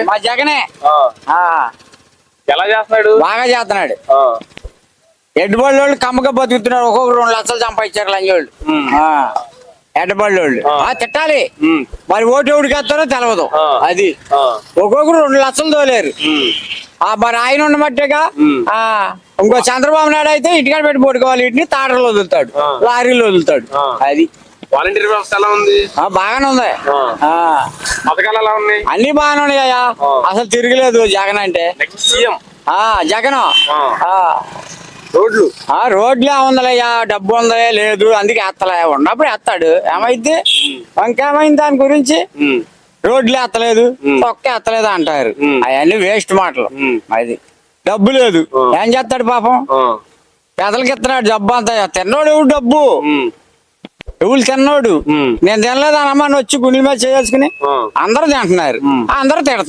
మా జగనే ఎలా చేస్తున్నాడు? బాగా చేస్తున్నాడు. ఎడ్డబళ్ళు కమ్మగా బతుకుతున్నారు. ఒక్కొక్కరు 2 లక్షలు సంపాదించారు లంజోళ్ళు. ఎడ్డబళ్ళు తిట్టాలి మరి ఓటు ఎవడికి వేస్తారో తెలియదు. అది ఒక్కొక్కరు 2 లక్షలు తోలేరు. మరి ఆయన ఉండమట్టేగా. ఇంకో చంద్రబాబు నాయుడు అయితే ఇటుకాడ పెట్టి పట్టుకోవాలి. ఇటుని తాటలు వదులుతాడు, లారీలు వదులుతాడు. అది వాలంటీర్ వ్యవస్థ ఎలా ఉంది? బాగానే ఉంది. పథకాలు ఎలా ఉన్నాయి? అన్ని బాగానే ఉన్నాయా. అసలు తిరగలేదు జగన్ అంటే. సీఎం జగన్ రోడ్లు రోడ్లు ఏముందలయ్యా, డబ్బు ఉందా లేదు, అందుకే ఎత్తలే. ఉన్నప్పుడు ఎత్తాడు. ఏమైంది ఇంకేమైంది దాని గురించి? రోడ్లు ఎత్తలేదు, ఒక్క ఎత్తలేదు అంటారు. అవన్నీ వేస్ట్ మాటలు. అది డబ్బు లేదు ఏం చేస్తాడు పాపం. పెదలకి ఇస్తున్నాడు డబ్బు అంతా. తిన్నోడు ఎవడు డబ్బు? ఎవరు తిన్నోడు? నేను తినలేదు అనమ్మని వచ్చి గుండెల మీద చేసుకుని అందరూ తింటున్నారు, అందరూ తిడతారు.